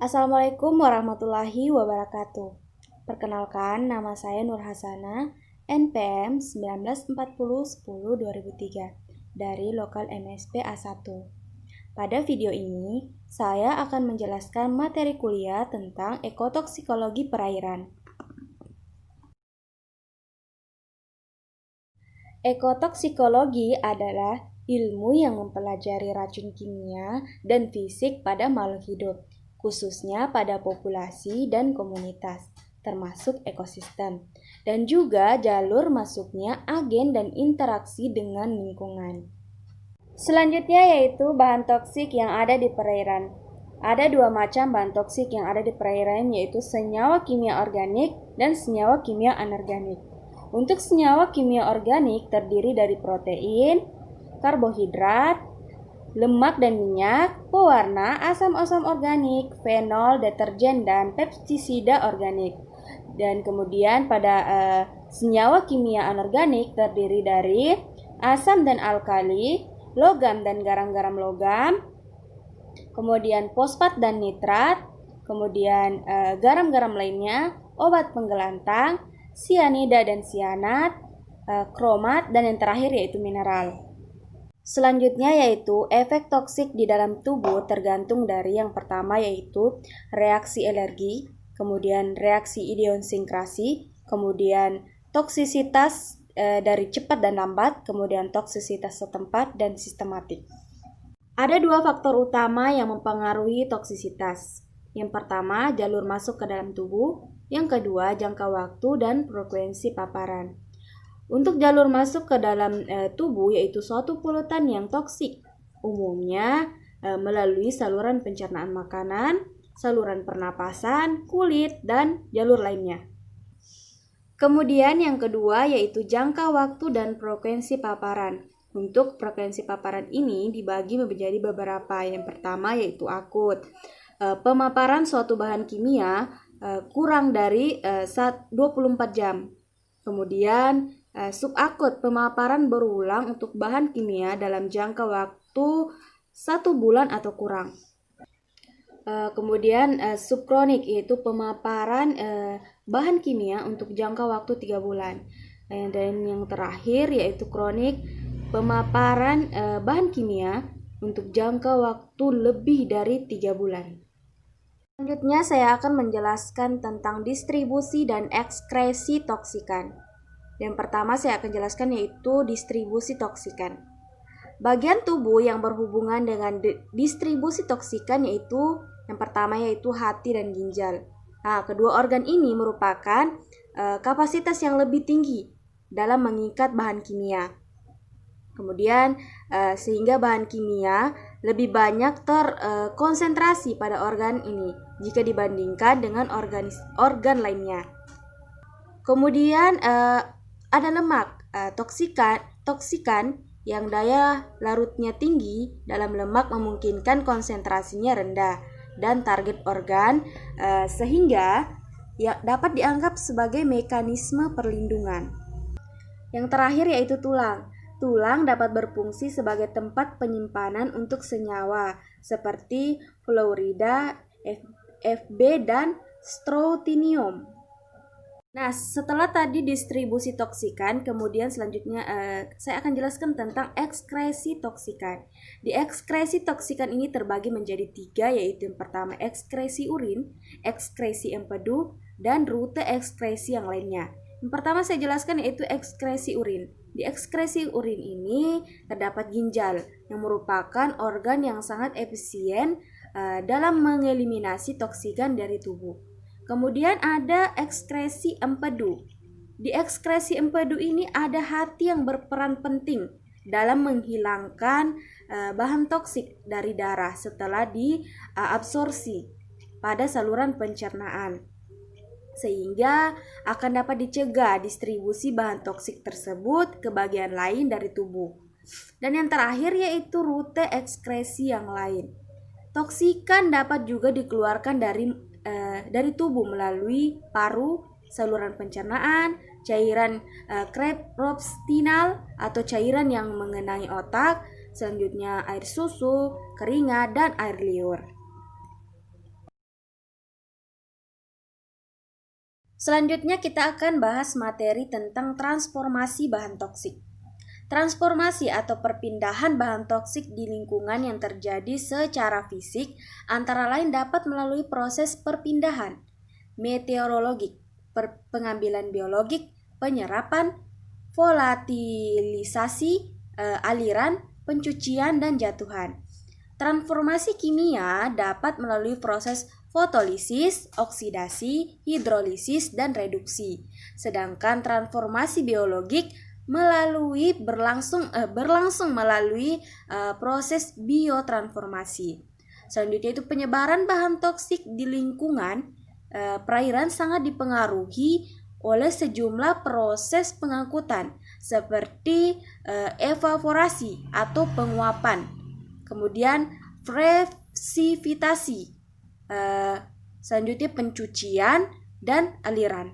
Assalamualaikum warahmatullahi wabarakatuh. Perkenalkan, nama saya Nur Hasana, NPM 194010-2003 dari Lokal MSP A1. Pada video ini, saya akan menjelaskan materi kuliah tentang ekotoksikologi perairan. Ekotoksikologi adalah ilmu yang mempelajari racun kimia dan fisik pada makhluk hidup, khususnya pada populasi dan komunitas, termasuk ekosistem, dan juga jalur masuknya agen dan interaksi dengan lingkungan. Selanjutnya yaitu bahan toksik yang ada di perairan. Ada dua macam bahan toksik yang ada di perairan, yaitu senyawa kimia organik dan senyawa kimia anorganik. Untuk senyawa kimia organik terdiri dari protein, karbohidrat, lemak dan minyak, pewarna, asam-asam organik, fenol, deterjen, dan pestisida organik. Dan kemudian pada senyawa kimia anorganik terdiri dari asam dan alkali, logam dan garam-garam logam, kemudian fosfat dan nitrat, kemudian garam-garam lainnya, obat penggelantang, sianida dan sianat, kromat, dan yang terakhir yaitu mineral. Selanjutnya yaitu efek toksik di dalam tubuh tergantung dari yang pertama yaitu reaksi alergi, kemudian reaksi idiosinkrasi, kemudian toksisitas dari cepat dan lambat, kemudian toksisitas setempat dan sistematik. Ada dua faktor utama yang mempengaruhi toksisitas. Yang pertama, jalur masuk ke dalam tubuh. Yang kedua, jangka waktu dan frekuensi paparan. Untuk jalur masuk ke dalam tubuh yaitu suatu polutan yang toksik, umumnya melalui saluran pencernaan makanan, saluran pernapasan, kulit, dan jalur lainnya. Kemudian yang kedua yaitu jangka waktu dan frekuensi paparan. Untuk frekuensi paparan ini dibagi menjadi beberapa. Yang pertama yaitu akut. Pemaparan suatu bahan kimia kurang dari 24 jam. Kemudian subakut, pemaparan berulang untuk bahan kimia dalam jangka waktu 1 bulan atau kurang. Kemudian subkronik, yaitu pemaparan bahan kimia untuk jangka waktu 3 bulan. Dan yang terakhir yaitu kronik, pemaparan bahan kimia untuk jangka waktu lebih dari 3 bulan. Selanjutnya saya akan menjelaskan tentang distribusi dan ekskresi toksikan. Yang pertama saya akan jelaskan yaitu distribusi toksikan. Bagian tubuh yang berhubungan dengan distribusi toksikan yaitu yang pertama yaitu hati dan ginjal. Nah, kedua organ ini merupakan kapasitas yang lebih tinggi dalam mengikat bahan kimia. Kemudian sehingga bahan kimia lebih banyak terkonsentrasi pada organ ini jika dibandingkan dengan organ lainnya. Kemudian ada lemak toksikan yang daya larutnya tinggi dalam lemak memungkinkan konsentrasinya rendah dan target organ sehingga dapat dianggap sebagai mekanisme perlindungan. Yang terakhir yaitu tulang. Tulang dapat berfungsi sebagai tempat penyimpanan untuk senyawa seperti fluorida, Fb, dan strontium. Nah, setelah tadi distribusi toksikan, kemudian selanjutnya saya akan jelaskan tentang ekskresi toksikan. Di ekskresi toksikan ini terbagi menjadi 3, yaitu yang pertama ekskresi urin, ekskresi empedu, dan rute ekskresi yang lainnya. Yang pertama saya jelaskan yaitu ekskresi urin. Di ekskresi urin ini terdapat ginjal yang merupakan organ yang sangat efisien dalam mengeliminasi toksikan dari tubuh. Kemudian ada ekskresi empedu. Di ekskresi empedu ini ada hati yang berperan penting dalam menghilangkan bahan toksik dari darah setelah diabsorpsi pada saluran pencernaan, sehingga akan dapat dicegah distribusi bahan toksik tersebut ke bagian lain dari tubuh. Dan yang terakhir yaitu rute ekskresi yang lain. Toksikan dapat juga dikeluarkan dari tubuh melalui paru, saluran pencernaan, cairan kreprospinal atau cairan yang mengenai otak, selanjutnya air susu, keringat, dan air liur. Selanjutnya kita akan bahas materi tentang transformasi bahan toksik. Transformasi atau perpindahan bahan toksik di lingkungan yang terjadi secara fisik antara lain dapat melalui proses perpindahan meteorologik, pengambilan biologik, penyerapan, volatilisasi, aliran, pencucian, dan jatuhan. Transformasi kimia dapat melalui proses fotolisis, oksidasi, hidrolisis, dan reduksi. Sedangkan transformasi biologik berlangsung melalui proses biotransformasi. Selanjutnya itu penyebaran bahan toksik di lingkungan perairan sangat dipengaruhi oleh sejumlah proses pengangkutan seperti evaporasi atau penguapan, kemudian presipitasi, selanjutnya pencucian dan aliran.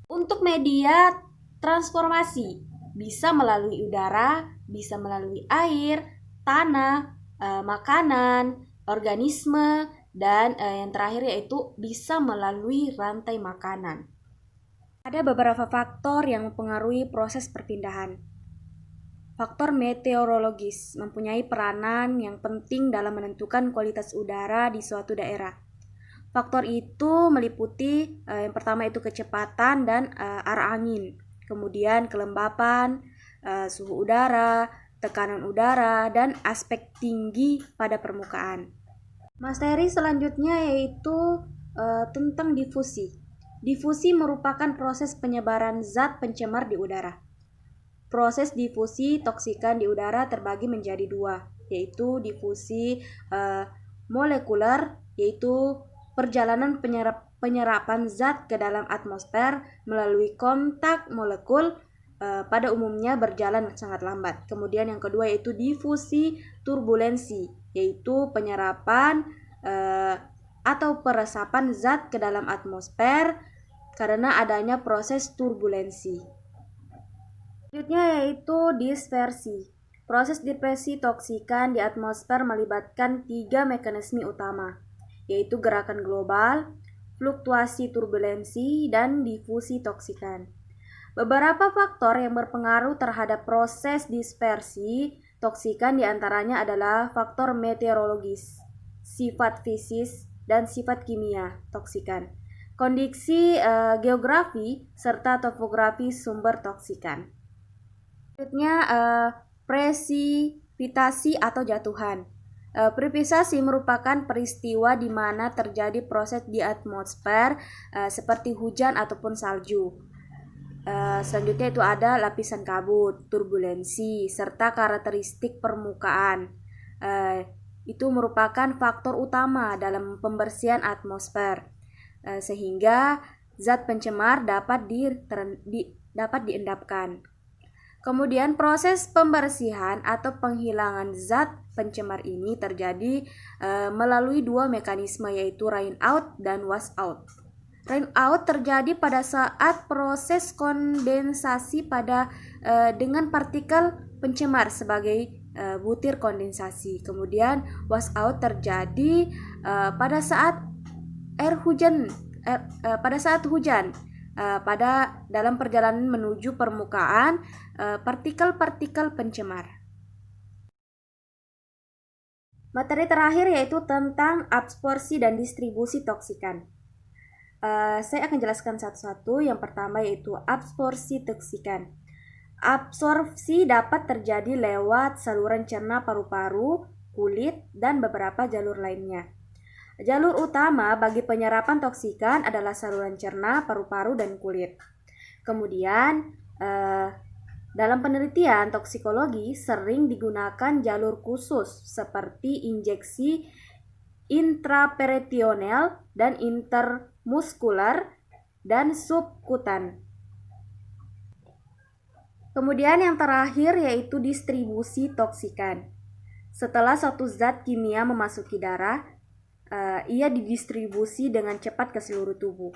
Untuk media transformasi bisa melalui udara, bisa melalui air, tanah, makanan, organisme, dan yang terakhir yaitu bisa melalui rantai makanan. Ada beberapa faktor yang mempengaruhi proses perpindahan. Faktor meteorologis mempunyai peranan yang penting dalam menentukan kualitas udara di suatu daerah. Faktor itu meliputi yang pertama itu kecepatan dan arah angin, kemudian kelembapan, suhu udara, tekanan udara, dan aspek tinggi pada permukaan. Materi selanjutnya yaitu tentang difusi. Difusi merupakan proses penyebaran zat pencemar di udara. Proses difusi toksikan di udara terbagi menjadi dua, yaitu difusi molekuler, yaitu perjalanan penyerapan zat ke dalam atmosfer melalui kontak molekul, pada umumnya berjalan sangat lambat. Kemudian yang kedua yaitu difusi turbulensi, yaitu penyerapan atau peresapan zat ke dalam atmosfer karena adanya proses turbulensi. Selanjutnya yaitu dispersi. Proses dispersi toksikan di atmosfer melibatkan 3 mekanisme utama, yaitu gerakan global, fluktuasi turbulensi, dan difusi toksikan. Beberapa faktor yang berpengaruh terhadap proses dispersi toksikan diantaranya adalah faktor meteorologis, sifat fisik, dan sifat kimia toksikan, kondisi geografi, serta topografi sumber toksikan. Selanjutnya presipitasi atau jatuhan. Presipitasi merupakan peristiwa di mana terjadi proses di atmosfer seperti hujan ataupun salju. Selanjutnya itu ada lapisan kabut, turbulensi, serta karakteristik permukaan. Itu merupakan faktor utama dalam pembersihan atmosfer, sehingga zat pencemar dapat diendapkan. Kemudian proses pembersihan atau penghilangan zat pencemar ini terjadi melalui 2 mekanisme, yaitu rain out dan wash out. Rain out terjadi pada saat proses kondensasi dengan partikel pencemar sebagai butir kondensasi. Kemudian wash out terjadi pada saat hujan. Dalam perjalanan menuju permukaan partikel-partikel pencemar. Materi terakhir yaitu tentang absorpsi dan distribusi toksikan. Saya akan jelaskan satu-satu. Yang pertama yaitu absorpsi toksikan. Absorpsi dapat terjadi lewat saluran cerna paru-paru, kulit, dan beberapa jalur lainnya. Jalur utama bagi penyerapan toksikan adalah saluran cerna, paru-paru, dan kulit. Kemudian, dalam penelitian toksikologi sering digunakan jalur khusus seperti injeksi intraperitoneal dan intermuskular dan subkutan. Kemudian yang terakhir yaitu distribusi toksikan. Setelah satu zat kimia memasuki darah, ia didistribusi dengan cepat ke seluruh tubuh.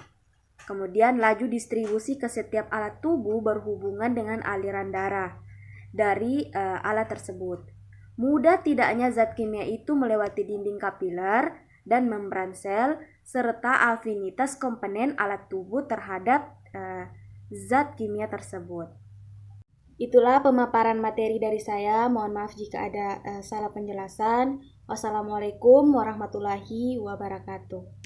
Kemudian laju distribusi ke setiap alat tubuh berhubungan dengan aliran darah dari alat tersebut. Mudah tidaknya zat kimia itu melewati dinding kapiler dan membran sel, serta afinitas komponen alat tubuh terhadap zat kimia tersebut. Itulah pemaparan materi dari saya. Mohon maaf jika ada salah penjelasan. Wassalamualaikum warahmatullahi wabarakatuh.